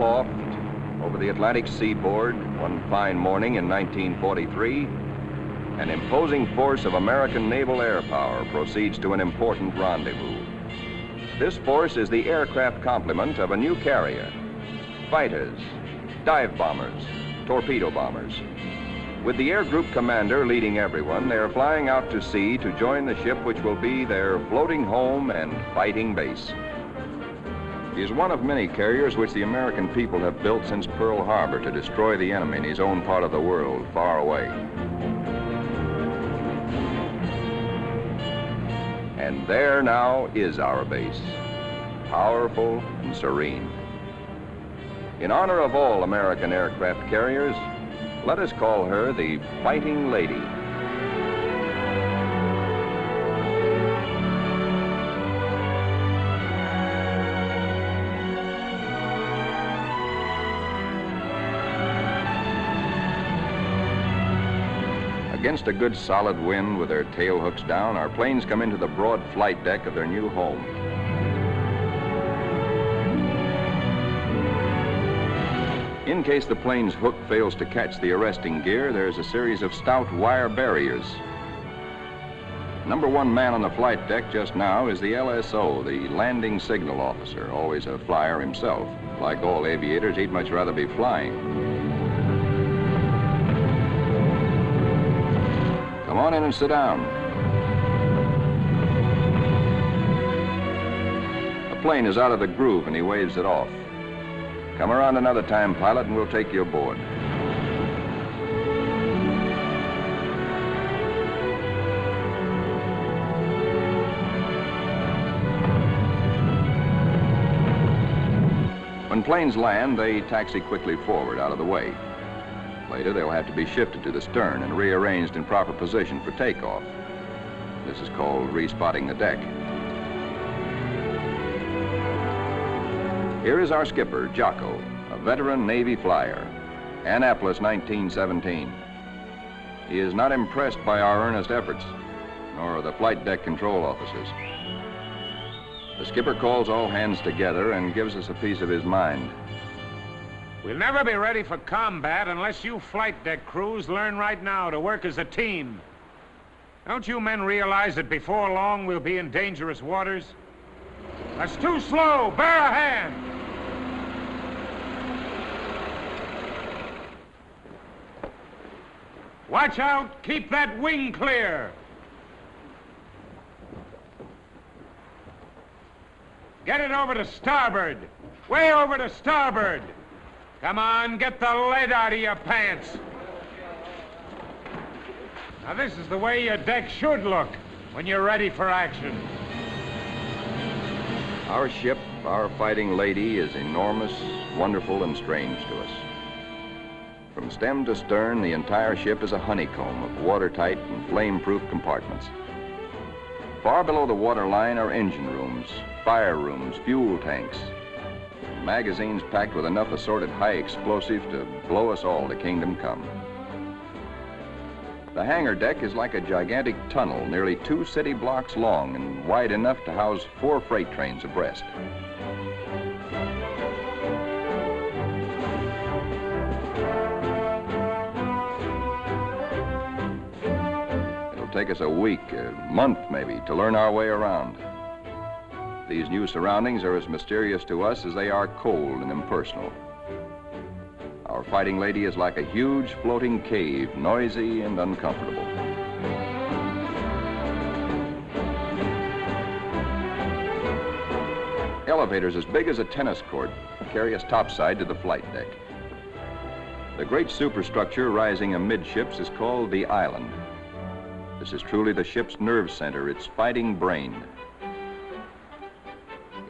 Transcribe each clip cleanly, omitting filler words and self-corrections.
aloft over the Atlantic seaboard one fine morning in 1943, an imposing force of American naval air power proceeds to an important rendezvous. This force is the aircraft complement of a new carrier: fighters, dive bombers, torpedo bombers. With the air group commander leading everyone, they are flying out to sea to join the ship which will be their floating home and fighting base. He is one of many carriers which the American people have built since Pearl Harbor to destroy the enemy in his own part of the world, far away. And there now is our base, powerful and serene. In honor of all American aircraft carriers, let us call her the Fighting Lady. Against a good solid wind with their tail hooks down, our planes come into the broad flight deck of their new home. In case the plane's hook fails to catch the arresting gear, there's a series of stout wire barriers. Number one man on the flight deck just now is the LSO, the landing signal officer, always a flyer himself. Like all aviators, he'd much rather be flying. Come on in and sit down. The plane is out of the groove and he waves it off. Come around another time, pilot, and we'll take you aboard. When planes land, they taxi quickly forward out of the way. Later, they'll have to be shifted to the stern and rearranged in proper position for takeoff. This is called respotting the deck. Here is our skipper, Jocko, a veteran Navy flyer, Annapolis, 1917. He is not impressed by our earnest efforts, nor are the flight deck control officers. The skipper calls all hands together and gives us a piece of his mind. We'll never be ready for combat unless you flight deck crews learn right now to work as a team. Don't you men realize that before long we'll be in dangerous waters? That's too slow. Bear a hand. Watch out. Keep that wing clear. Get it over to starboard. Way over to starboard. Come on, get the lead out of your pants. Now, this is the way your deck should look when you're ready for action. Our ship, our Fighting Lady, is enormous, wonderful, and strange to us. From stem to stern, the entire ship is a honeycomb of watertight and flame-proof compartments. Far below the waterline are engine rooms, fire rooms, fuel tanks, and magazines packed with enough assorted high explosive to blow us all to kingdom come. The hangar deck is like a gigantic tunnel, nearly 2 city blocks long and wide enough to house 4 freight trains abreast. It'll take us a week, a month maybe, to learn our way around. These new surroundings are as mysterious to us as they are cold and impersonal. Our Fighting Lady is like a huge floating cave, noisy and uncomfortable. Elevators as big as a tennis court carry us topside to the flight deck. The great superstructure rising amidships is called the island. This is truly the ship's nerve center, its fighting brain.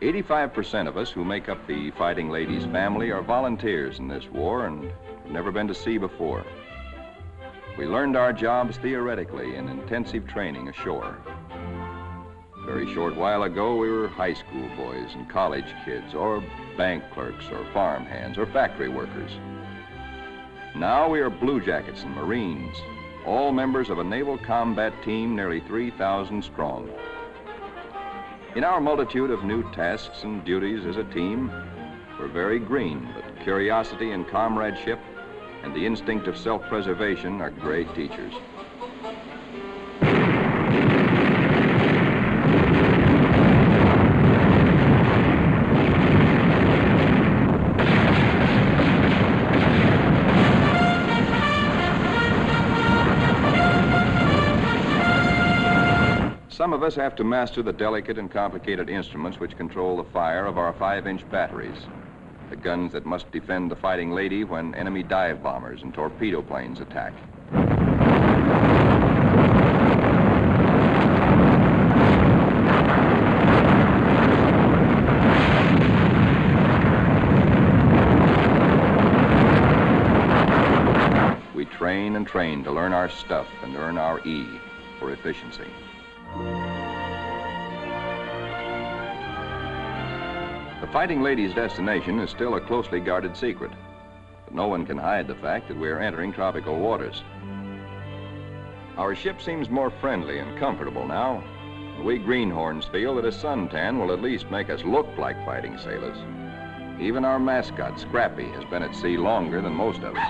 85% of us who make up the Fighting Lady's family are volunteers in this war and have never been to sea before. We learned our jobs theoretically in intensive training ashore. A very short while ago, we were high school boys and college kids, or bank clerks, or farm hands, or factory workers. Now we are blue jackets and Marines, all members of a naval combat team nearly 3,000 strong. In our multitude of new tasks and duties as a team, we're We're very green, but curiosity and comradeship and the instinct of self-preservation are great teachers. Some of us have to master the delicate and complicated instruments which control the fire of our 5-inch batteries, the guns that must defend the fighting lady when enemy dive bombers and torpedo planes attack. We train and train to learn our stuff and earn our E for efficiency. The fighting lady's destination is still a closely guarded secret, but no one can hide the fact that we are entering tropical waters. Our ship seems more friendly and comfortable now, and we greenhorns feel that a suntan will at least make us look like fighting sailors. Even our mascot, Scrappy, has been at sea longer than most of us.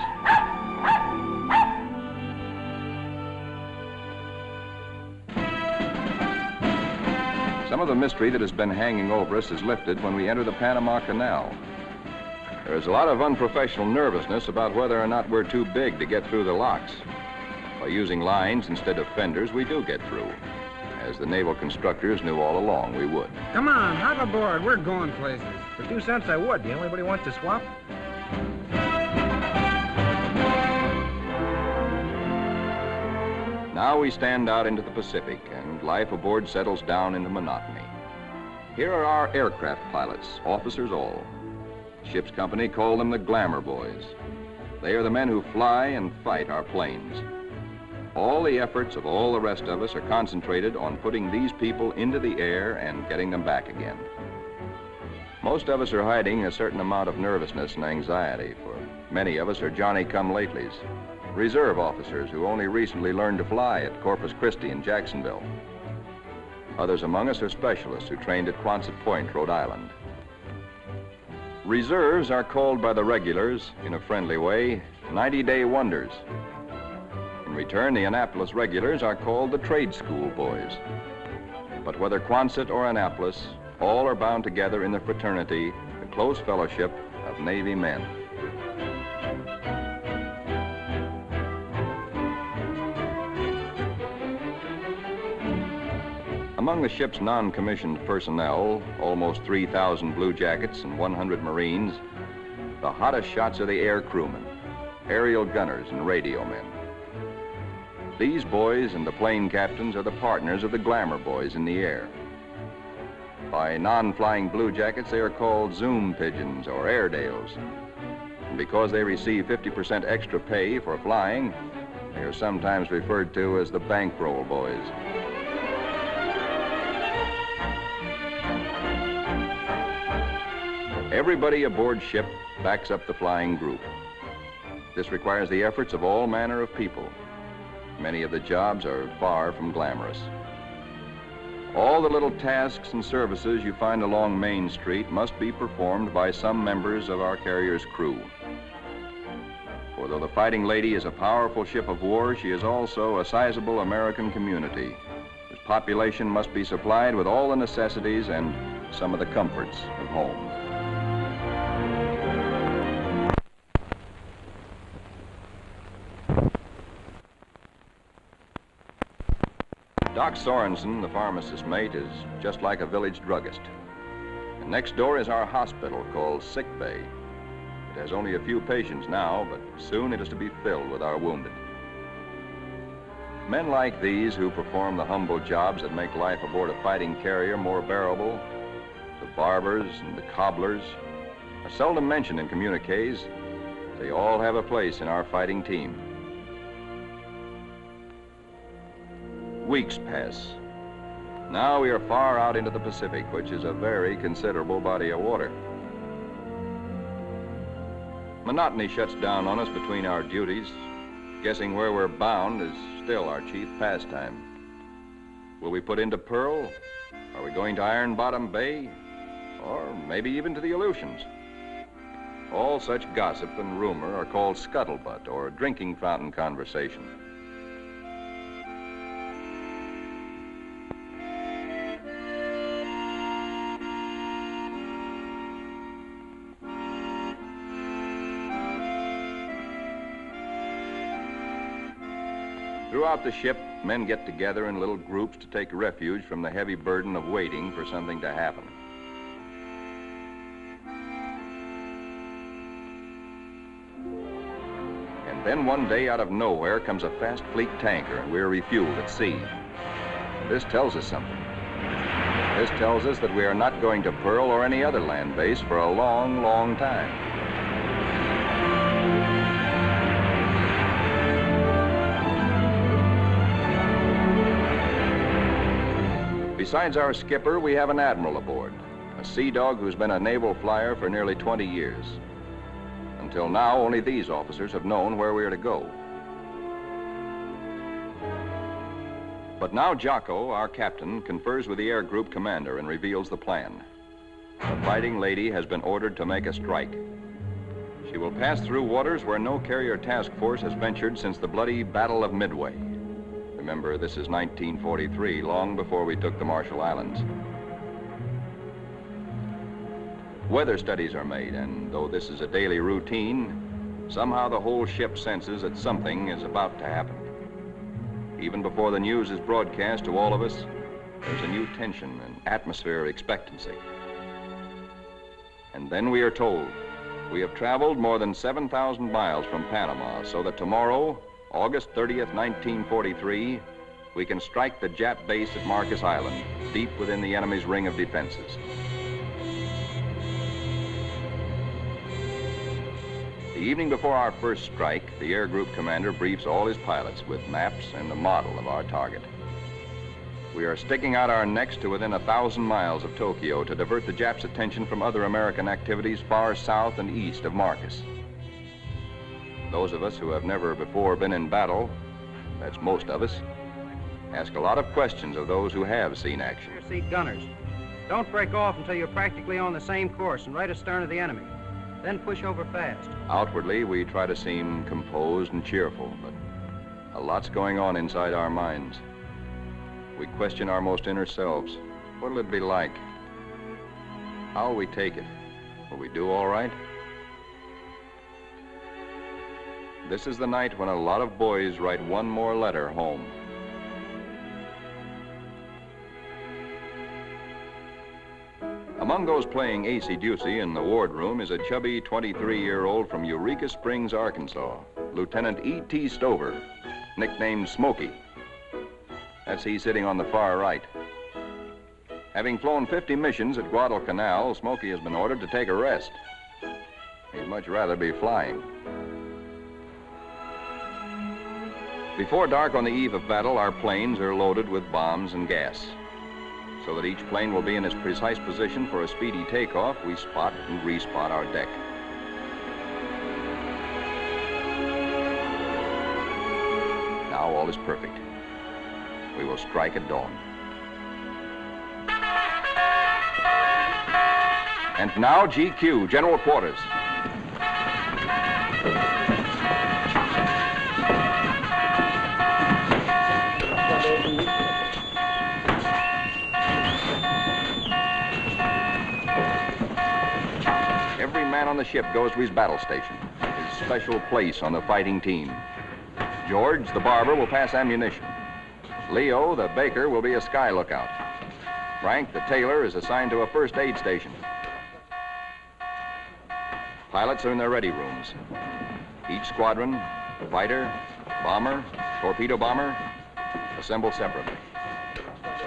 Some of the mystery that has been hanging over us is lifted when we enter the Panama Canal. There is a lot of unprofessional nervousness about whether or not we're too big to get through the locks. By using lines instead of fenders, we do get through, as the naval constructors knew all along we would. Come on, hop aboard. We're going places. For 2 cents I would. Do you know anybody wants to swap? Now we stand out into the Pacific, and life aboard settles down into monotony. Here are our aircraft pilots, officers all. Ship's company call them the glamour boys. They are the men who fly and fight our planes. All the efforts of all the rest of us are concentrated on putting these people into the air and getting them back again. Most of us are hiding a certain amount of nervousness and anxiety, for many of us are Johnny-come-latelys, reserve officers who only recently learned to fly at Corpus Christi and Jacksonville. Others among us are specialists who trained at Quonset Point, Rhode Island. Reserves are called by the regulars, in a friendly way, 90-day wonders. In return, the Annapolis regulars are called the trade school boys. But whether Quonset or Annapolis, all are bound together in the fraternity, the close fellowship of Navy men. Among the ship's non-commissioned personnel, almost 3,000 blue jackets and 100 Marines, the hottest shots are the air crewmen, aerial gunners, and radio men. These boys and the plane captains are the partners of the glamour boys in the air. By non-flying blue jackets, they are called Zoom pigeons or Airedales. And because they receive 50% extra pay for flying, they are sometimes referred to as the bankroll boys. Everybody aboard ship backs up the flying group. This requires the efforts of all manner of people. Many of the jobs are far from glamorous. All the little tasks and services you find along Main Street must be performed by some members of our carrier's crew. For though the Fighting Lady is a powerful ship of war, she is also a sizable American community, whose population must be supplied with all the necessities and some of the comforts of home. Doc Sorensen, the pharmacist mate, is just like a village druggist. And next door is our hospital called Sick Bay. It has only a few patients now, but soon it is to be filled with our wounded. Men like these who perform the humble jobs that make life aboard a fighting carrier more bearable, the barbers and the cobblers, are seldom mentioned in communiques. They all have a place in our fighting team. Weeks pass. Now we are far out into the Pacific, which is a very considerable body of water. Monotony shuts down on us between our duties. Guessing where we're bound is still our chief pastime. Will we put into Pearl? Are we going to Iron Bottom Bay? Or maybe even to the Aleutians? All such gossip and rumor are called scuttlebutt or drinking fountain conversation. Throughout the ship, men get together in little groups to take refuge from the heavy burden of waiting for something to happen. And then one day, out of nowhere, comes a fast fleet tanker, and we're refueled at sea. This tells us something. This tells us that we are not going to Pearl or any other land base for a long, long time. Besides our skipper, we have an admiral aboard, a sea dog who's been a naval flyer for nearly 20 years. Until now, only these officers have known where we are to go. But now Jocko, our captain, confers with the air group commander and reveals the plan. The Fighting Lady has been ordered to make a strike. She will pass through waters where no carrier task force has ventured since the bloody Battle of Midway. Remember, this is 1943, long before we took the Marshall Islands. Weather studies are made, and though this is a daily routine, somehow the whole ship senses that something is about to happen. Even before the news is broadcast to all of us, there's a new tension and atmosphere of expectancy. And then we are told we have traveled more than 7,000 miles from Panama, so that tomorrow, August 30th, 1943, we can strike the Jap base at Marcus Island, deep within the enemy's ring of defenses. The evening before our first strike, the air group commander briefs all his pilots with maps and a model of our target. We are sticking out our necks to within 1,000 miles of Tokyo to divert the Japs' attention from other American activities far south and east of Marcus. Those of us who have never before been in battle, that's most of us, ask a lot of questions of those who have seen action. Rear seat gunners, don't break off until you're practically on the same course and right astern of the enemy. Then push over fast. Outwardly, we try to seem composed and cheerful, but a lot's going on inside our minds. We question our most inner selves. What'll it be like? How'll we take it? Will we do all right? This is the night when a lot of boys write one more letter home. Among those playing acey-deucey in the wardroom is a chubby 23-year-old from Eureka Springs, Arkansas, Lieutenant E.T. Stover, nicknamed Smokey. That's he sitting on the far right. Having flown 50 missions at Guadalcanal, Smokey has been ordered to take a rest. He'd much rather be flying. Before dark on the eve of battle, our planes are loaded with bombs and gas. So that each plane will be in its precise position for a speedy takeoff, we spot and respot our deck. Now all is perfect. We will strike at dawn. And now GQ, General Quarters. Every man on the ship goes to his battle station, his special place on the fighting team. George, the barber, will pass ammunition. Leo, the baker, will be a sky lookout. Frank, the tailor, is assigned to a first aid station. Pilots are in their ready rooms. Each squadron, fighter, bomber, torpedo bomber, assemble separately.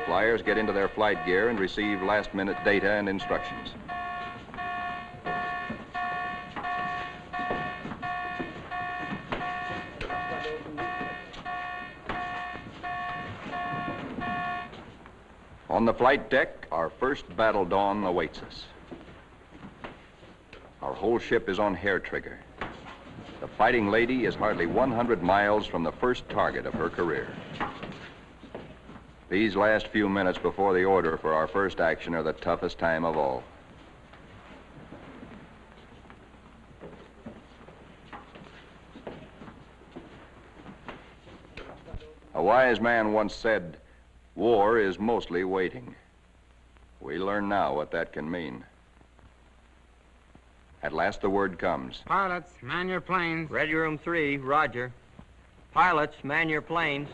Flyers get into their flight gear and receive last-minute data and instructions. On the flight deck, our first battle dawn awaits us. Our whole ship is on hair trigger. The Fighting Lady is hardly 100 miles from the first target of her career. These last few minutes before the order for our first action are the toughest time of all. A wise man once said, war is mostly waiting. We learn now what that can mean. At last the word comes. Pilots, man your planes. Ready Room 3, roger. Pilots, man your planes.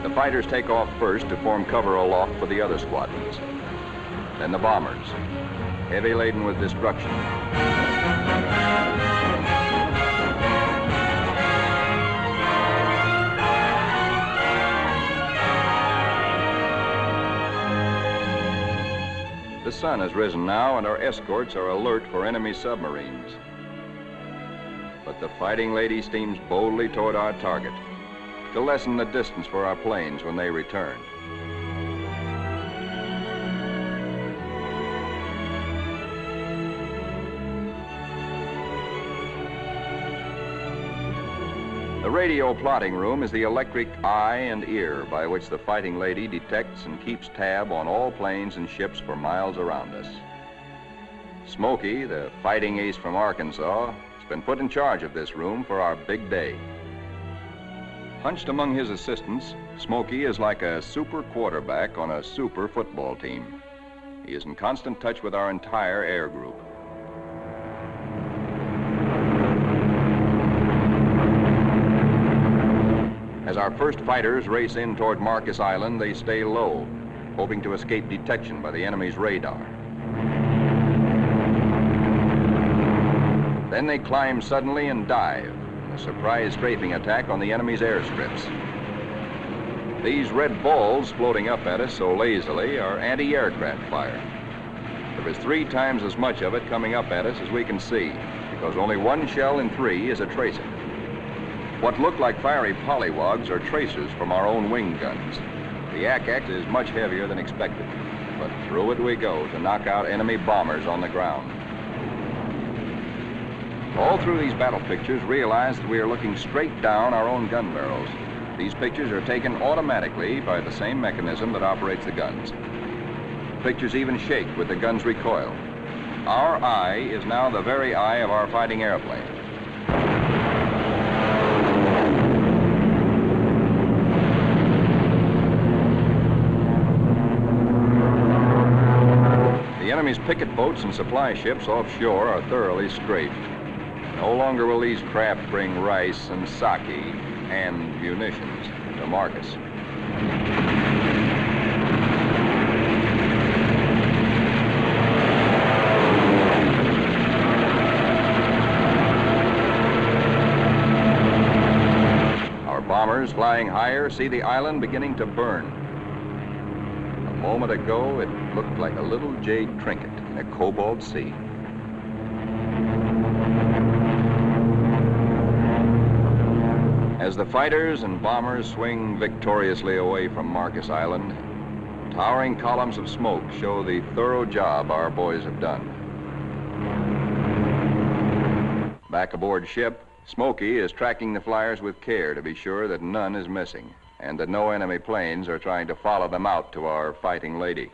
The fighters take off first to form cover aloft for the other squadrons. Then the bombers, heavy laden with destruction. The sun has risen now, and our escorts are alert for enemy submarines. But the Fighting Lady steams boldly toward our target to lessen the distance for our planes when they return. The radio plotting room is the electric eye and ear by which the Fighting Lady detects and keeps tab on all planes and ships for miles around us. Smokey, the fighting ace from Arkansas, has been put in charge of this room for our big day. Hunched among his assistants, Smokey is like a super quarterback on a super football team. He is in constant touch with our entire air group. As our first fighters race in toward Marcus Island, they stay low, hoping to escape detection by the enemy's radar. Then they climb suddenly and dive. A surprise strafing attack on the enemy's airstrips. These red balls floating up at us so lazily are anti-aircraft fire. There is 3 times as much of it coming up at us as we can see, because only 1 shell in 3 is a tracer. What look like fiery pollywogs are tracers from our own wing guns. The Ack-Ack is much heavier than expected, but through it we go to knock out enemy bombers on the ground. All through these battle pictures, realize that we are looking straight down our own gun barrels. These pictures are taken automatically by the same mechanism that operates the guns. Pictures even shake with the gun's recoil. Our eye is now the very eye of our fighting airplane. The enemy's picket boats and supply ships offshore are thoroughly strafed. No longer will these craft bring rice and sake and munitions to Marcus. Our bombers flying higher see the island beginning to burn. A moment ago, it looked like a little jade trinket in a cobalt sea. As the fighters and bombers swing victoriously away from Marcus Island, towering columns of smoke show the thorough job our boys have done. Back aboard ship, Smokey is tracking the flyers with care to be sure that none is missing and that no enemy planes are trying to follow them out to our Fighting Lady.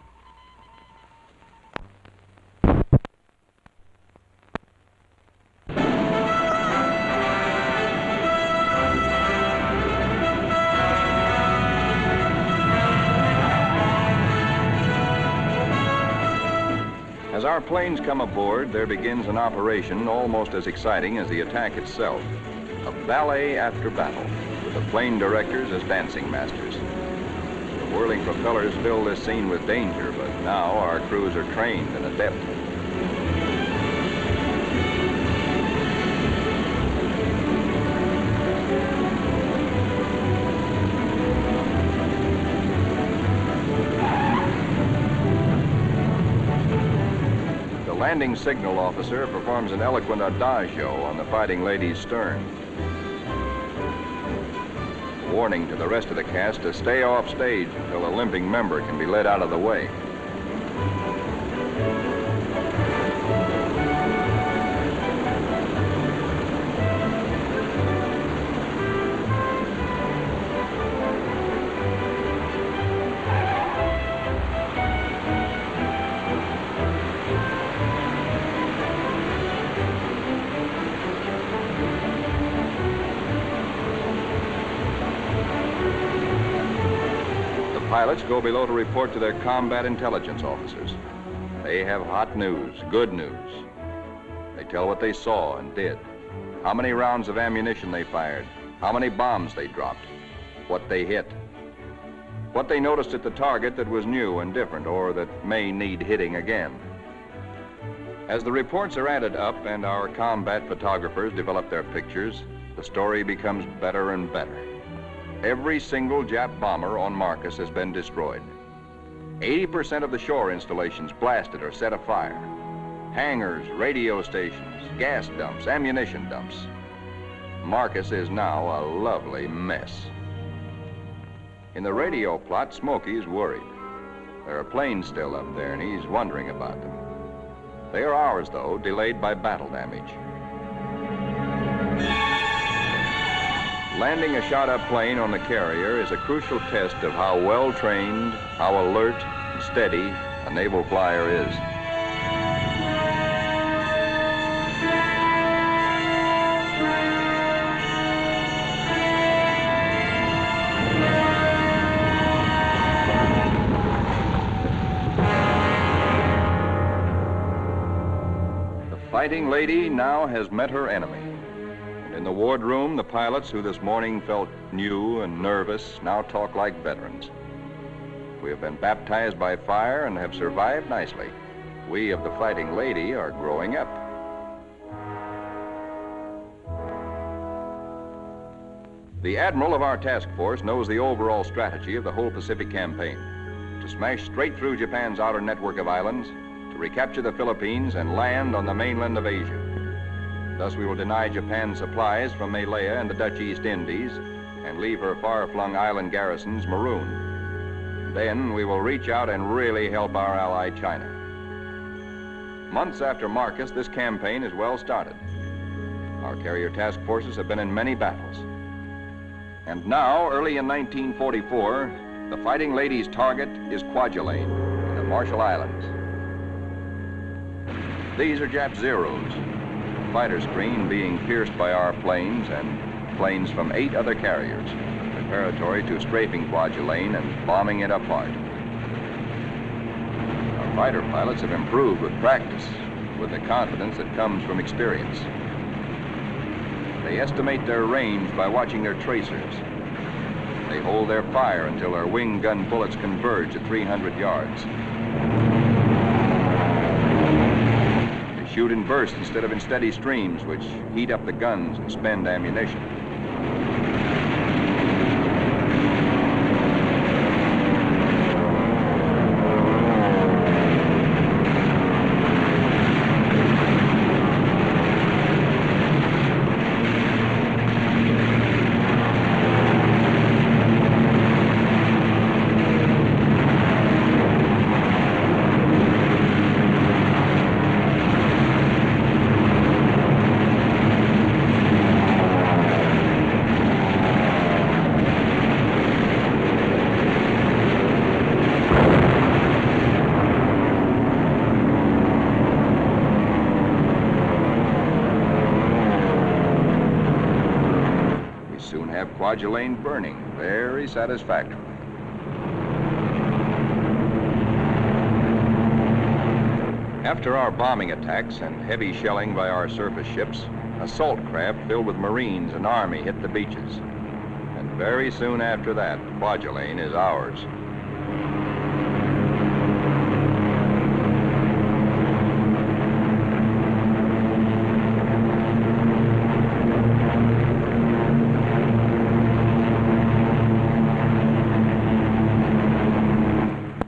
As our planes come aboard, there begins an operation almost as exciting as the attack itself. A ballet after battle, with the plane directors as dancing masters. The whirling propellers fill this scene with danger, but now our crews are trained and adept. landing signal officer performs an eloquent adagio on the Fighting Lady's stern. A warning to the rest of the cast to stay off stage until a limping member can be led out of the way. Pilots go below to report to their combat intelligence officers. They have hot news, good news. They tell what they saw and did, how many rounds of ammunition they fired, how many bombs they dropped, what they hit, what they noticed at the target that was new and different or that may need hitting again. As the reports are added up and our combat photographers develop their pictures, the story becomes better and better. Every single Jap bomber on Marcus has been destroyed. 80% of the shore installations blasted or set afire. Hangars, radio stations, gas dumps, ammunition dumps. Marcus is now a lovely mess. In the radio plot, Smokey's worried. There are planes still up there and he's wondering about them. They are ours, though, delayed by battle damage. Landing a shot-up plane on the carrier is a crucial test of how well-trained, how alert and steady a naval flyer is. The Fighting Lady now has met her enemy. In the wardroom, the pilots who this morning felt new and nervous now talk like veterans. We have been baptized by fire and have survived nicely. We of the Fighting Lady are growing up. The admiral of our task force knows the overall strategy of the whole Pacific campaign: to smash straight through Japan's outer network of islands, to recapture the Philippines and land on the mainland of Asia. Thus, we will deny Japan supplies from Malaya and the Dutch East Indies and leave her far-flung island garrisons marooned. Then we will reach out and really help our ally China. Months after Marcus, this campaign is well started. Our carrier task forces have been in many battles. And now, early in 1944, the Fighting Lady's target is Kwajalein in the Marshall Islands. These are Jap Zeros. Fighter screen being pierced by our planes and planes from 8 other carriers, preparatory to strafing Kwajalein and bombing it apart. Our fighter pilots have improved with practice, with the confidence that comes from experience. They estimate their range by watching their tracers. They hold their fire until their wing gun bullets converge at 300 yards. Shoot in bursts instead of in steady streams, which heat up the guns and spend ammunition. Kwajalein burning, very satisfactory. After our bombing attacks and heavy shelling by our surface ships, assault craft filled with Marines and Army hit the beaches. And very soon after that, Kwajalein is ours.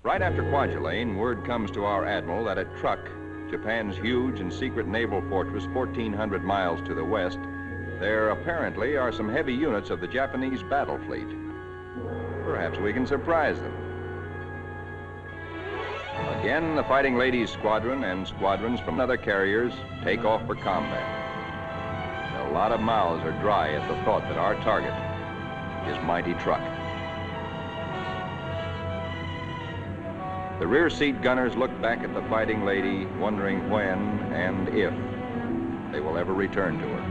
Right after Kwajalein, word comes to our admiral that a truck Japan's huge and secret naval fortress 1,400 miles to the west, there apparently are some heavy units of the Japanese battle fleet. Perhaps we can surprise them. Again, the Fighting Ladies Squadron and squadrons from other carriers take off for combat. A lot of mouths are dry at the thought that our target is mighty truck. The rear seat gunners look back at the Fighting Lady, wondering when and if they will ever return to her.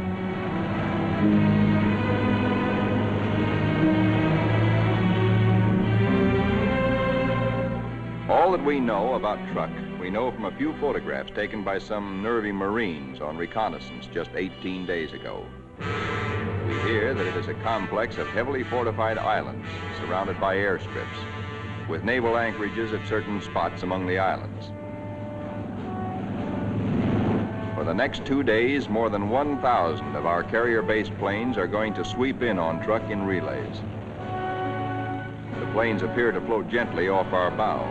All that we know about truck, we know from a few photographs taken by some nervy Marines on reconnaissance just 18 days ago. We hear that it is a complex of heavily fortified islands surrounded by airstrips, with naval anchorages at certain spots among the islands. For the next 2 days, more than 1,000 of our carrier-based planes are going to sweep in on truck in relays. The planes appear to float gently off our bow.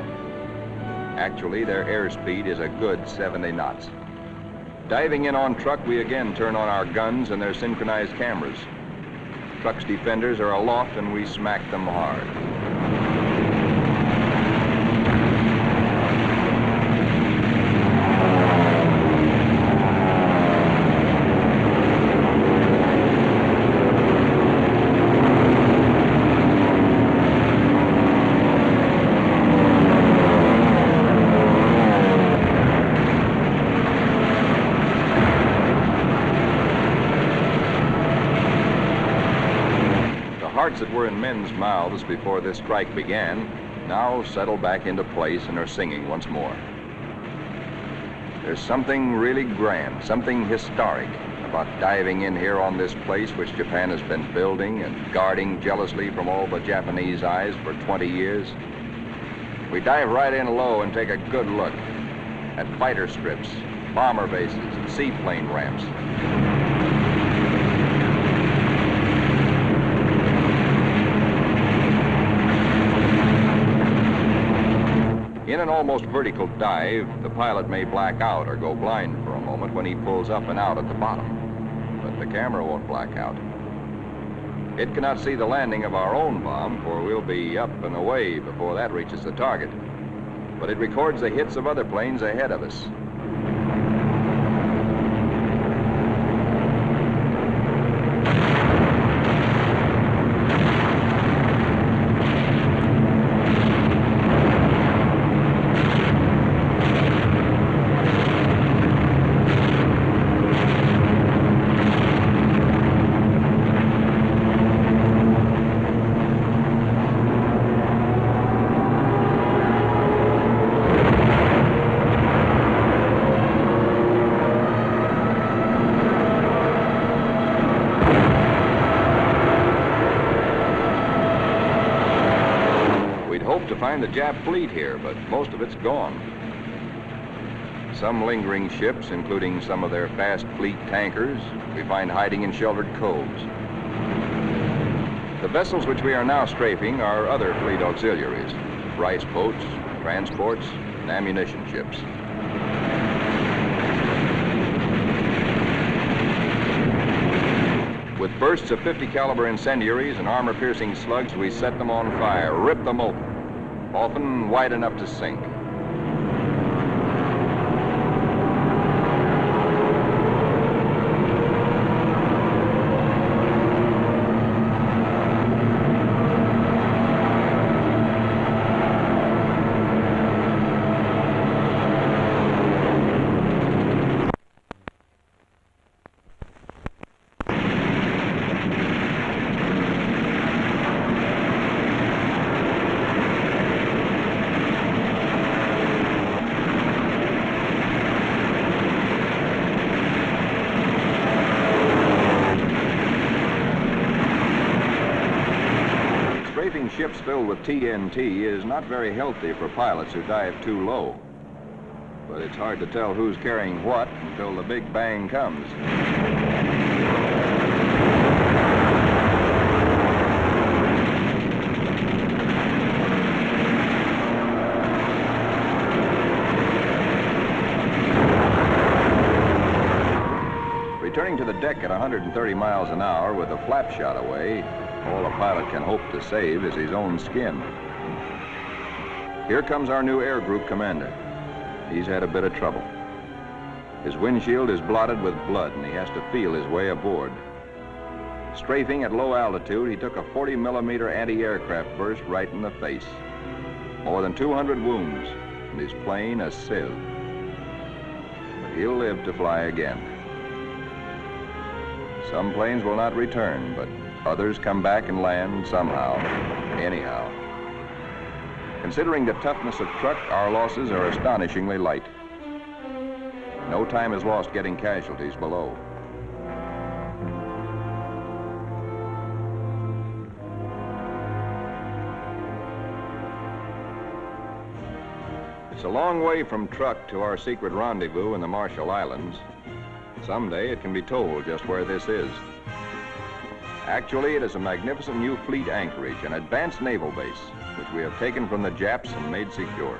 Actually, their airspeed is a good 70 knots. Diving in on truck, we again turn on our guns and their synchronized cameras. Truck's defenders are aloft and we smack them hard. Hearts that were in men's mouths before this strike began now settle back into place and are singing once more. There's something really grand, something historic about diving in here on this place which Japan has been building and guarding jealously from all the Japanese eyes for 20 years. We dive right in low and take a good look at fighter strips, bomber bases, and seaplane ramps. In an almost vertical dive, the pilot may black out or go blind for a moment when he pulls up and out at the bottom, but the camera won't black out. It cannot see the landing of our own bomb, for we'll be up and away before that reaches the target, but it records the hits of other planes ahead of us. To find the Jap fleet here, but most of it's gone. Some lingering ships, including some of their fast fleet tankers, we find hiding in sheltered coves. The vessels which we are now strafing are other fleet auxiliaries, rice boats, transports, and ammunition ships. With bursts of 50 caliber incendiaries and armor-piercing slugs, we set them on fire, rip them open, often wide enough to sink. Ships filled with TNT is not very healthy for pilots who dive too low. But it's hard to tell who's carrying what until the big bang comes. deck at 130 miles an hour with a flap shot away, all a pilot can hope to save is his own skin. Here comes our new air group commander. He's had a bit of trouble. His windshield is blotted with blood, and he has to feel his way aboard. Strafing at low altitude, he took a 40-millimeter anti-aircraft burst right in the face. More than 200 wounds, and his plane a sieve. But he'll live to fly again. Some planes will not return, but others come back and land somehow, anyhow. Considering the toughness of truck, our losses are astonishingly light. No time is lost getting casualties below. It's a long way from truck to our secret rendezvous in the Marshall Islands. Someday it can be told just where this is. Actually, it is a magnificent new fleet anchorage, an advanced naval base, which we have taken from the Japs and made secure.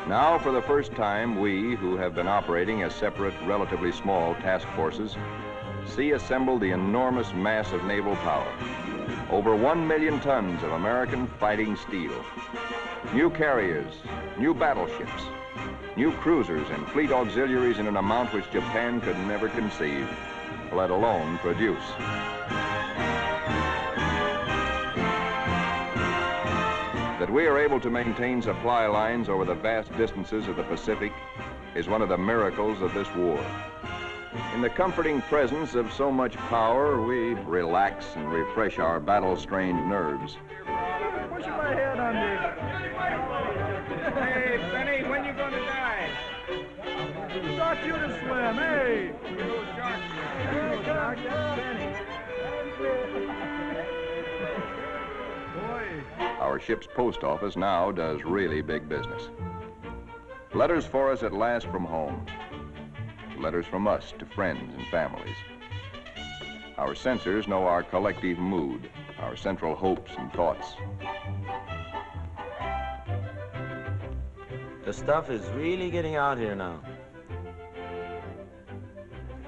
Now, for the first time, we, who have been operating as separate, relatively small task forces, see assembled the enormous mass of naval power. Over 1 million tons of American fighting steel. New carriers, new battleships, new cruisers and fleet auxiliaries in an amount which Japan could never conceive, let alone produce. That we are able to maintain supply lines over the vast distances of the Pacific is one of the miracles of this war. In the comforting presence of so much power, we relax and refresh our battle-strained nerves. Pushing my head under. Hey, Benny, when you going to die? I taught you to swim, hey! Hey, shark, Benny. Boy. Our ship's post office now does really big business. Letters for us at last from home. Letters from us to friends and families. Our censors know our collective mood, our central hopes and thoughts. The stuff is really getting out here now.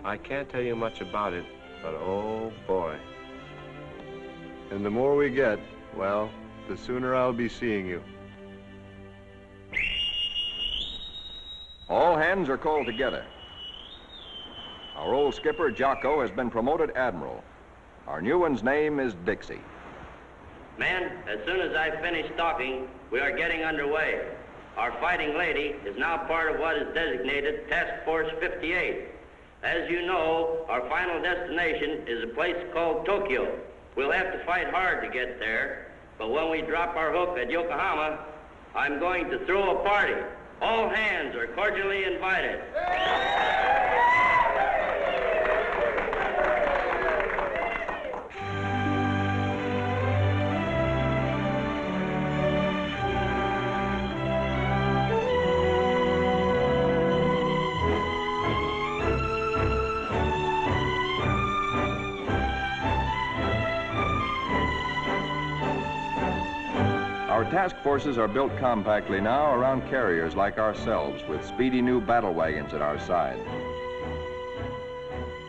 I can't tell you much about it, but oh boy. And the more we get, well, the sooner I'll be seeing you. All hands are called together. Our old skipper, Jocko, has been promoted admiral. Our new one's name is Dixie. Men, as soon as I finish talking, we are getting underway. Our fighting lady is now part of what is designated Task Force 58. As you know, our final destination is a place called Tokyo. We'll have to fight hard to get there, but when we drop our hook at Yokohama, I'm going to throw a party. All hands are cordially invited. Our task forces are built compactly now around carriers like ourselves with speedy new battle wagons at our side.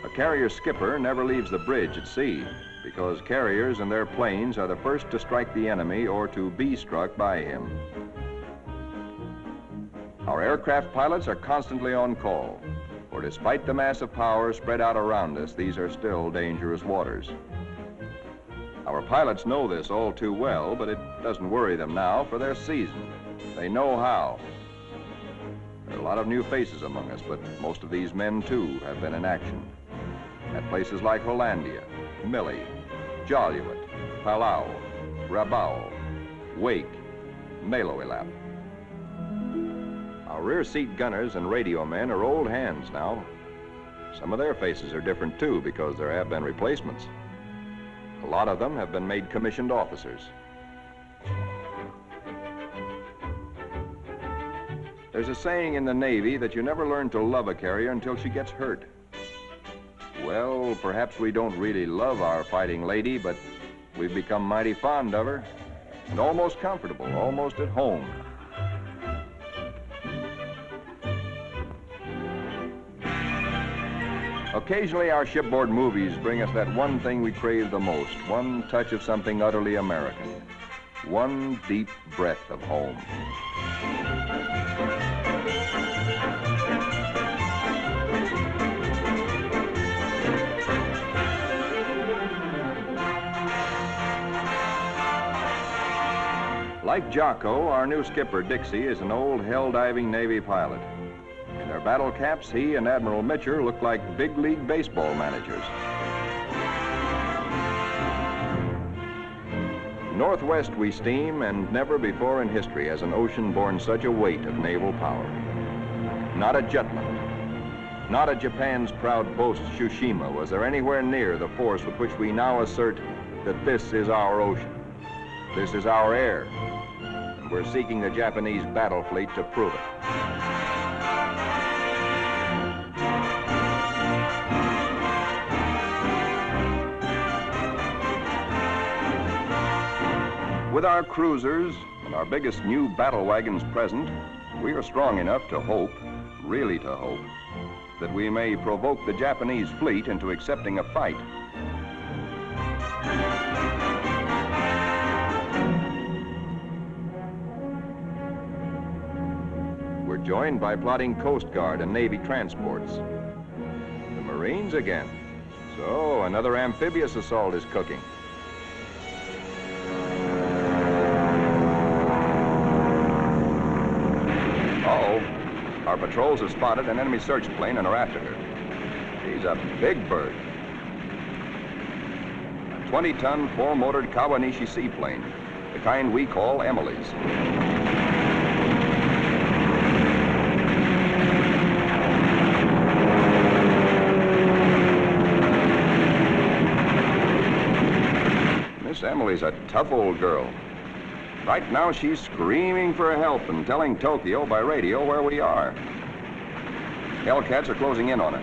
A carrier skipper never leaves the bridge at sea because carriers and their planes are the first to strike the enemy or to be struck by him. Our aircraft pilots are constantly on call, for despite the massive power spread out around us, these are still dangerous waters. Our pilots know this all too well, but it doesn't worry them now, for they're seasoned. They know how. There are a lot of new faces among us, but most of these men, too, have been in action. At places like Hollandia, Millie, Jaluit, Palau, Rabaul, Wake, Maloelap. Our rear seat gunners and radio men are old hands now. Some of their faces are different, too, because there have been replacements. A lot of them have been made commissioned officers. There's a saying in the Navy that you never learn to love a carrier until she gets hurt. Well, perhaps we don't really love our fighting lady, but we've become mighty fond of her and almost comfortable, almost at home. Occasionally, our shipboard movies bring us that one thing we crave the most, one touch of something utterly American, one deep breath of home. Like Jocko, our new skipper, Dixie, is an old hell-diving Navy pilot. In their battle caps, he and Admiral Mitcher look like big league baseball managers. Northwest we steam, and never before in history has an ocean borne such a weight of naval power. Not at Jutland, not at Japan's proud boast, Tsushima, was there anywhere near the force with which we now assert that this is our ocean, this is our air, and we're seeking the Japanese battle fleet to prove it. With our cruisers and our biggest new battle wagons present, we are strong enough to hope, really to hope, that we may provoke the Japanese fleet into accepting a fight. We're joined by plotting Coast Guard and Navy transports. The Marines again. So another amphibious assault is cooking. Our patrols have spotted an enemy search plane and are after her. She's a big bird. A 20-ton, 4-motored Kawanishi seaplane, the kind we call Emily's. Miss Emily's a tough old girl. Right now, she's screaming for help and telling Tokyo by radio where we are. Hellcats are closing in on her.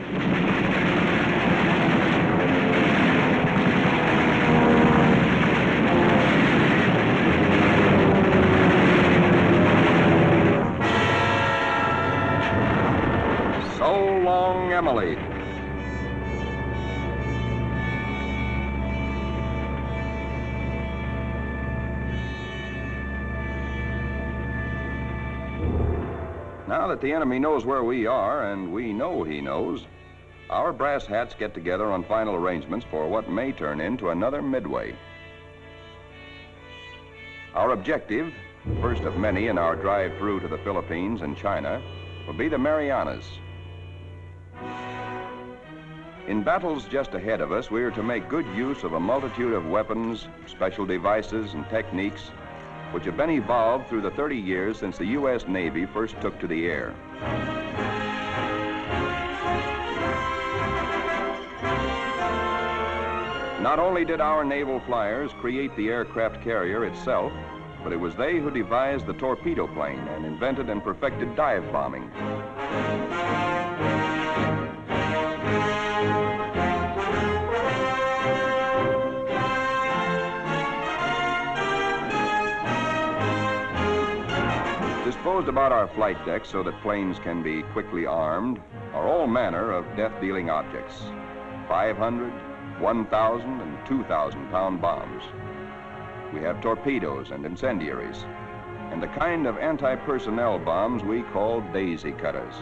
So long, Emily. Now that the enemy knows where we are, and we know he knows, our brass hats get together on final arrangements for what may turn into another Midway. Our objective, first of many in our drive through to the Philippines and China, will be the Marianas. In battles just ahead of us, we are to make good use of a multitude of weapons, special devices, and techniques which have been evolved through the 30 years since the U.S. Navy first took to the air. Not only did our naval flyers create the aircraft carrier itself, but it was they who devised the torpedo plane and invented and perfected dive bombing. Disposed about our flight decks so that planes can be quickly armed are all manner of death-dealing objects. 500, 1,000, and 2,000-pound bombs. We have torpedoes and incendiaries, and the kind of anti-personnel bombs we call daisy cutters.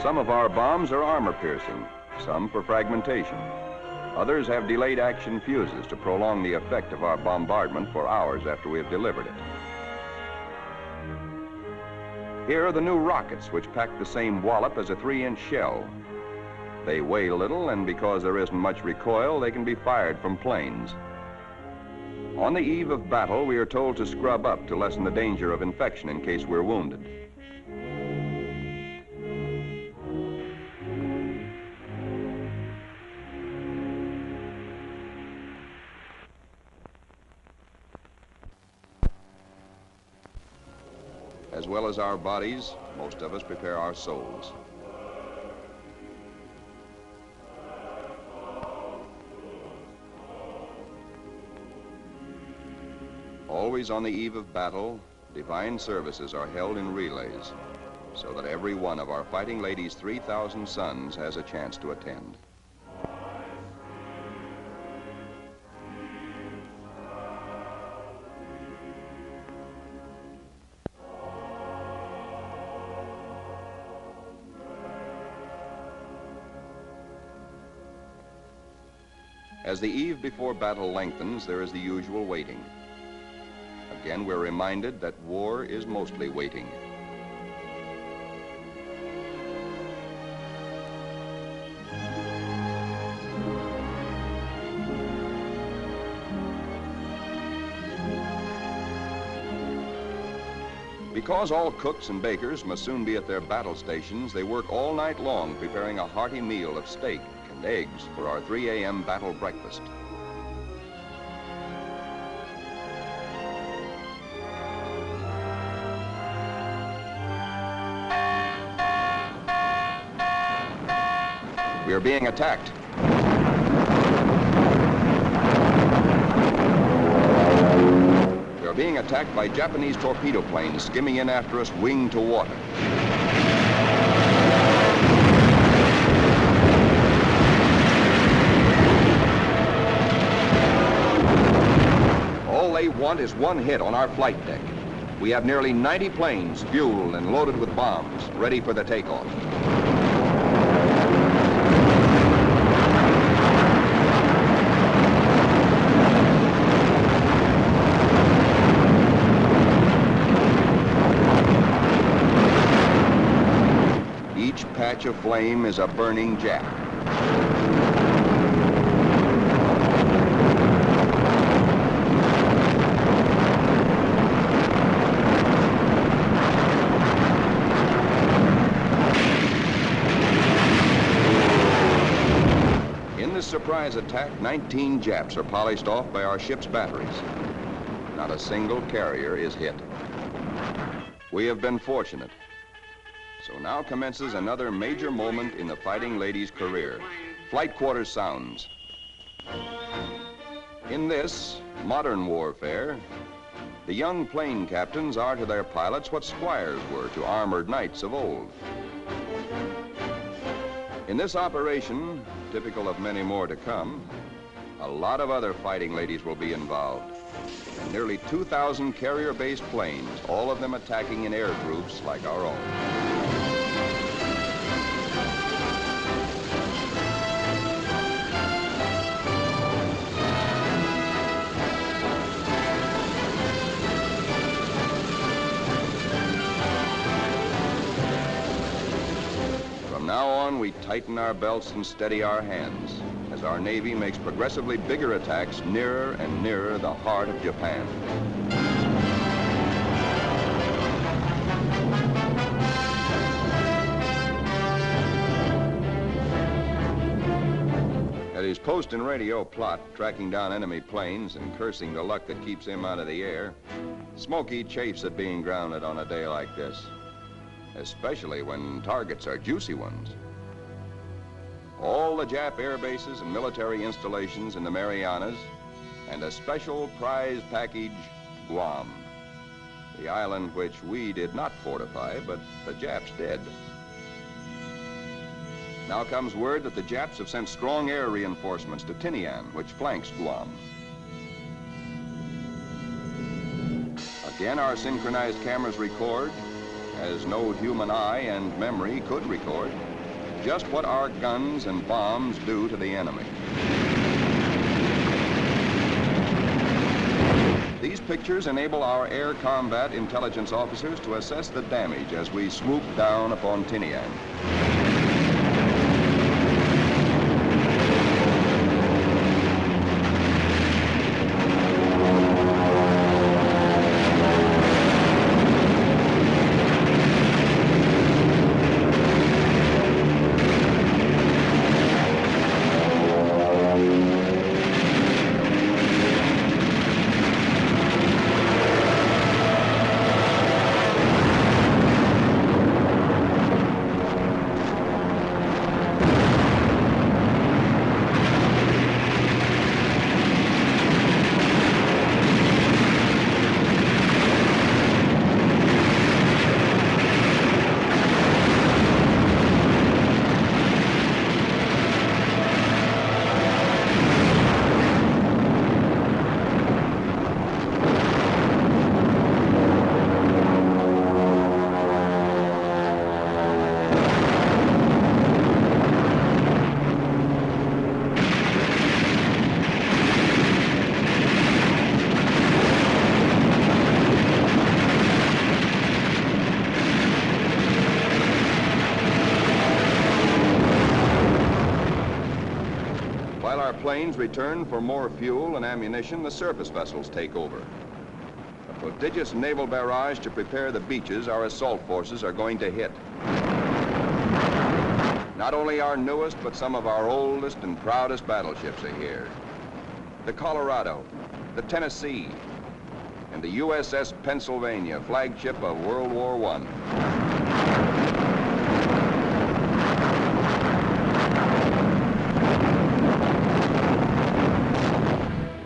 Some of our bombs are armor-piercing, some for fragmentation. Others have delayed action fuses to prolong the effect of our bombardment for hours after we have delivered it. Here are the new rockets, which pack the same wallop as a 3-inch shell. They weigh little, and because there isn't much recoil, they can be fired from planes. On the eve of battle, we are told to scrub up to lessen the danger of infection in case we're wounded. As well as our bodies, most of us prepare our souls. always on the eve of battle, divine services are held in relays so that every one of our fighting ladies' 3,000 sons has a chance to attend. As the eve before battle lengthens, there is the usual waiting. Again, we're reminded that war is mostly waiting. Because all cooks and bakers must soon be at their battle stations, they work all night long preparing a hearty meal of steak and eggs for our 3 a.m. battle breakfast. We are being attacked. We are being attacked by Japanese torpedo planes skimming in after us, wing to water. All they want is one hit on our flight deck. We have nearly 90 planes fueled and loaded with bombs, ready for the takeoff. Each patch of flame is a burning Jap. In this surprise attack, 19 Japs are polished off by our ship's batteries. Not a single carrier is hit. We have been fortunate. So now commences another major moment in the fighting lady's career. Flight quarters sounds. In this modern warfare, the young plane captains are to their pilots what squires were to armored knights of old. In this operation, typical of many more to come, a lot of other fighting ladies will be involved. And nearly 2,000 carrier-based planes, all of them attacking in air groups like our own. From now on, we tighten our belts and steady our hands as our Navy makes progressively bigger attacks nearer and nearer the heart of Japan. At his post and radio plot, tracking down enemy planes and cursing the luck that keeps him out of the air, Smokey chafes at being grounded on a day like this, especially when targets are juicy ones. All the Jap air bases and military installations in the Marianas, and a special prize package, Guam, the island which we did not fortify, but the Japs did. Now comes word that the Japs have sent strong air reinforcements to Tinian, which flanks Guam. Again, our synchronized cameras record, as no human eye and memory could record, just what our guns and bombs do to the enemy. These pictures enable our air combat intelligence officers to assess the damage as we swoop down upon Tinian. planes return for more fuel and ammunition, the surface vessels take over. A prodigious naval barrage to prepare the beaches our assault forces are going to hit. Not only our newest, but some of our oldest and proudest battleships are here. The Colorado, the Tennessee, and the USS Pennsylvania, flagship of World War I.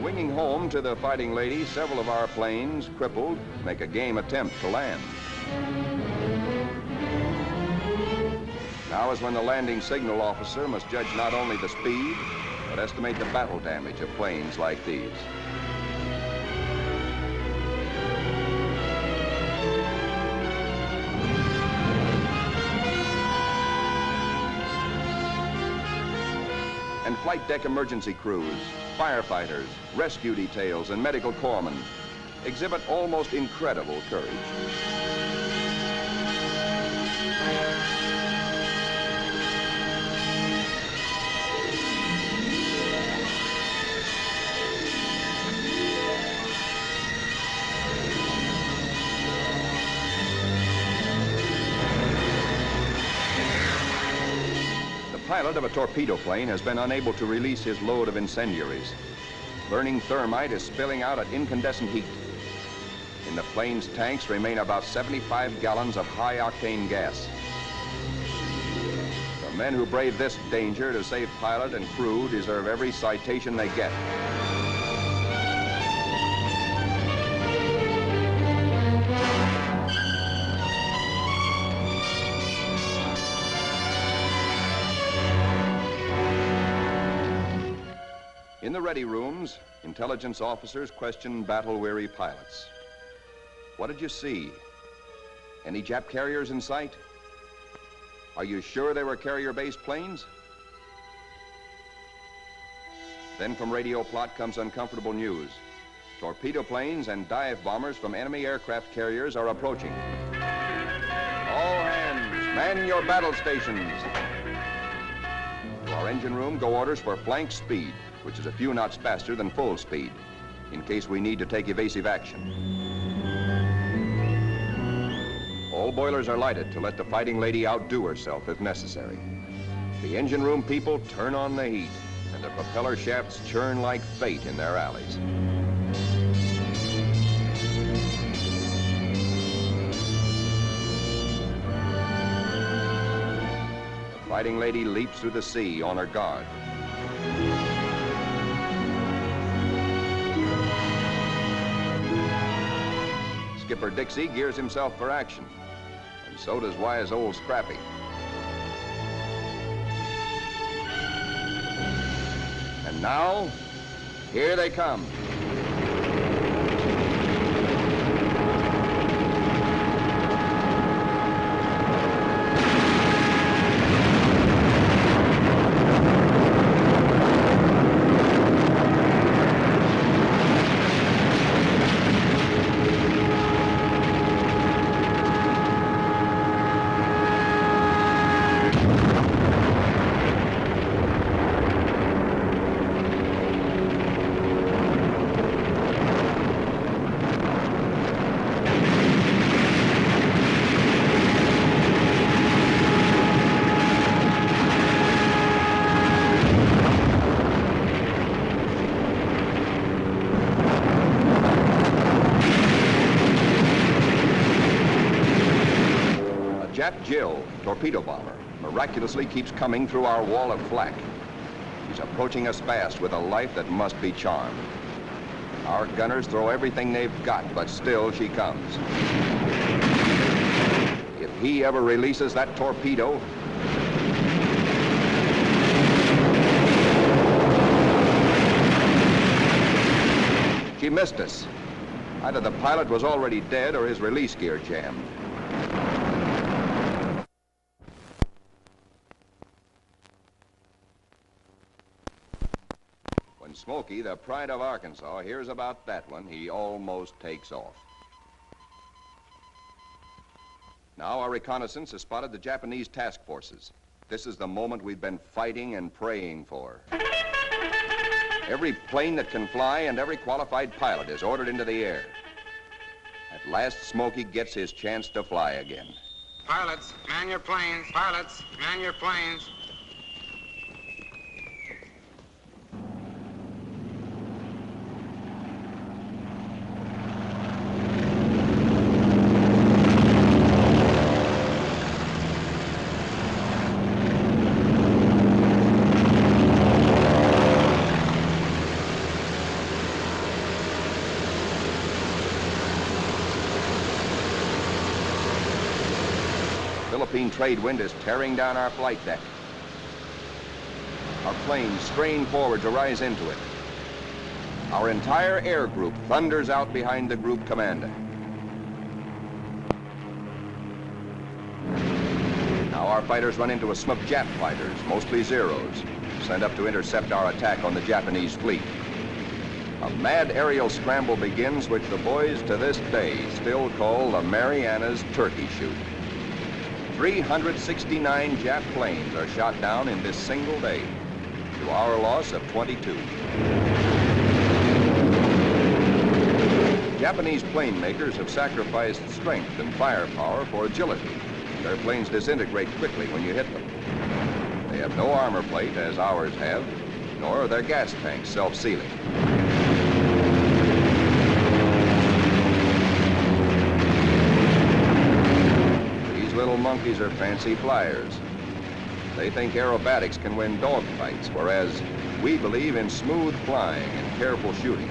Winging home to the Fighting Lady, several of our planes, crippled, make a game attempt to land. Now is when the landing signal officer must judge not only the speed, but estimate the battle damage of planes like these. And flight deck emergency crews, firefighters, rescue details, and medical corpsmen exhibit almost incredible courage. The pilot of a torpedo plane has been unable to release his load of incendiaries. Burning thermite is spilling out at incandescent heat. In the plane's tanks remain about 75 gallons of high-octane gas. The men who brave this danger to save pilot and crew deserve every citation they get. In the ready rooms, intelligence officers question battle-weary pilots. What did you see? Any Jap carriers in sight? Are you sure they were carrier-based planes? Then from radio plot comes uncomfortable news. Torpedo planes and dive bombers from enemy aircraft carriers are approaching. All hands, man your battle stations. To our engine room go orders for flank speed, which is a few knots faster than full speed, in case we need to take evasive action. All boilers are lighted to let the Fighting Lady outdo herself if necessary. The engine room people turn on the heat, and the propeller shafts churn like fate in their alleys. The Fighting Lady leaps through the sea on her guard. Skipper Dixie gears himself for action, and so does wise old Scrappy. And now, here they come. Jap Jill, torpedo bomber, miraculously keeps coming through our wall of flak. She's approaching us fast with a life that must be charmed. Our gunners throw everything they've got, but still she comes. If he ever releases that torpedo, she missed us. Either the pilot was already dead or his release gear jammed. When Smokey, the pride of Arkansas, hears about that one, he almost takes off. Now our reconnaissance has spotted the Japanese task forces. This is the moment we've been fighting and praying for. Every plane that can fly and every qualified pilot is ordered into the air. At last, Smokey gets his chance to fly again. Pilots, man your planes. Pilots, man your planes. Philippine trade wind is tearing down our flight deck. Our planes strain forward to rise into it. Our entire air group thunders out behind the group commander. Now our fighters run into a smoke Jap fighters, mostly Zeros, sent up to intercept our attack on the Japanese fleet. A mad aerial scramble begins, which the boys to this day still call the Marianas Turkey Shoot. 369 Jap planes are shot down in this single day, to our loss of 22. Japanese plane makers have sacrificed strength and firepower for agility. Their planes disintegrate quickly when you hit them. They have no armor plate, as ours have, nor are their gas tanks self-sealing. Little monkeys are fancy flyers. They think aerobatics can win dogfights, whereas we believe in smooth flying and careful shooting.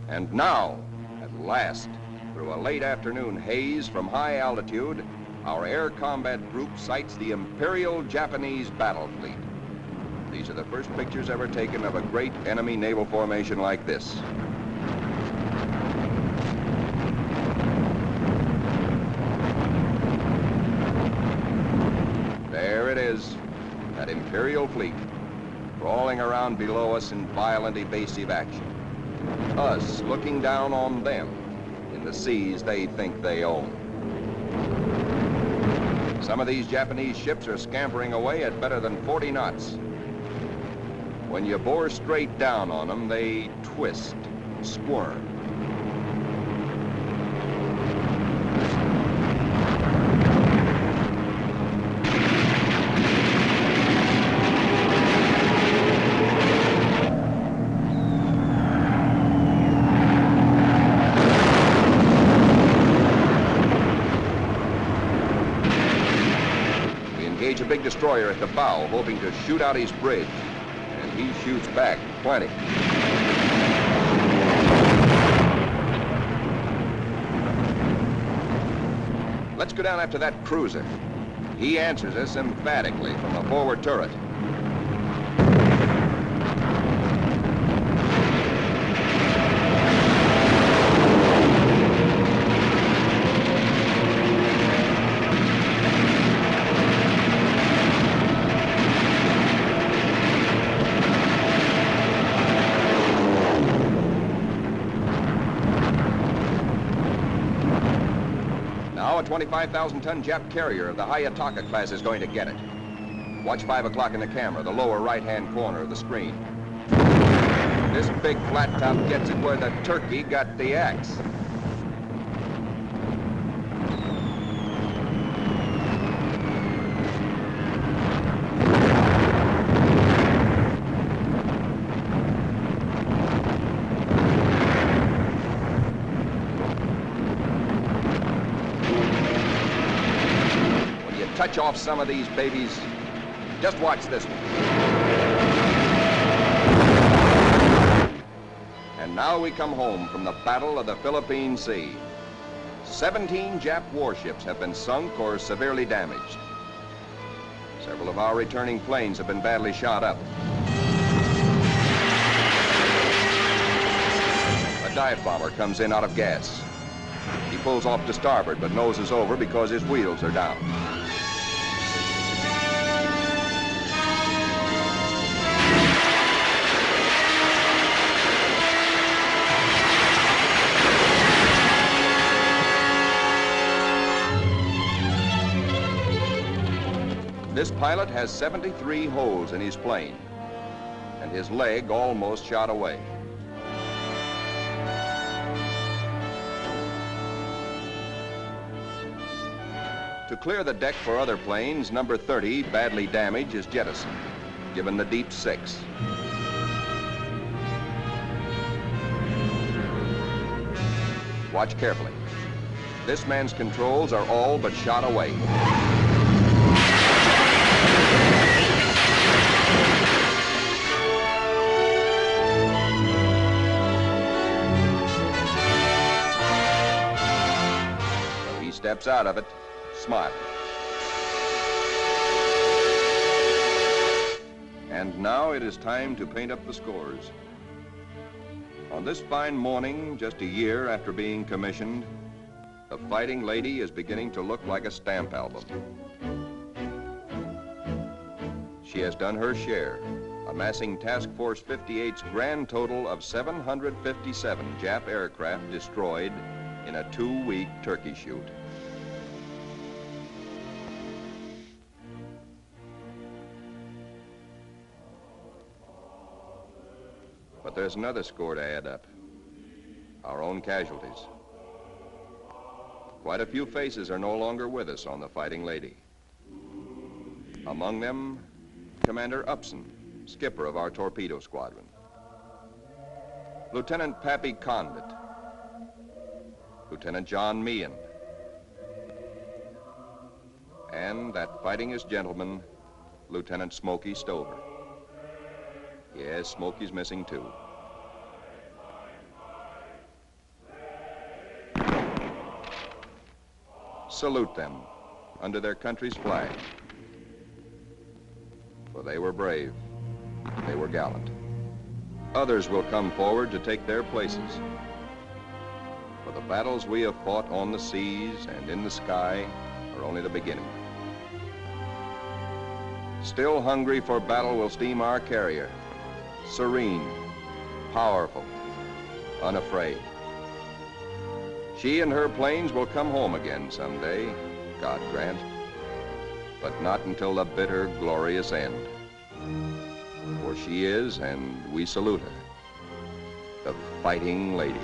And now, at last, through a late afternoon haze from high altitude, our air combat group sights the Imperial Japanese battle fleet. These are the first pictures ever taken of a great enemy naval formation like this. There it is, that Imperial fleet, crawling around below us in violent evasive action. Us looking down on them in the seas they think they own. Some of these Japanese ships are scampering away at better than 40 knots. When you bore straight down on them, they twist, squirm. A big destroyer at the bow, hoping to shoot out his bridge, and he shoots back plenty. Let's go down after that cruiser. He answers us emphatically from the forward turret. Now a 25,000-ton Jap carrier of the Hayataka class is going to get it. Watch 5 o'clock in the camera, the lower right-hand corner of the screen. This big flat top gets it where the turkey got the axe. When you touch off some of these babies, just watch this one. And now we come home from the Battle of the Philippine Sea. 17 Jap warships have been sunk or severely damaged. Several of our returning planes have been badly shot up. A dive bomber comes in out of gas. He pulls off to starboard but noses over because his wheels are down. This pilot has 73 holes in his plane, and his leg almost shot away. To clear the deck for other planes, number 30, badly damaged, is jettisoned, given the deep 6. Watch carefully. This man's controls are all but shot away. Steps out of it, smiling. And now it is time to paint up the scores. On this fine morning, just a year after being commissioned, the Fighting Lady is beginning to look like a stamp album. She has done her share, amassing Task Force 58's grand total of 757 Jap aircraft destroyed in a 2-week turkey shoot. But there's another score to add up. Our own casualties. Quite a few faces are no longer with us on the Fighting Lady. Among them, Commander Upson, skipper of our torpedo squadron. Lieutenant Pappy Condit. Lieutenant John Meehan. And that fightingest gentleman, Lieutenant Smokey Stover. Yes, Smokey's missing too. Salute them under their country's flag. For they were brave, they were gallant. Others will come forward to take their places. For the battles we have fought on the seas and in the sky are only the beginning. Still hungry for battle will steam our carrier. Serene, powerful, unafraid. She and her planes will come home again someday, God grant, but not until the bitter, glorious end. For she is, and we salute her, the Fighting Lady.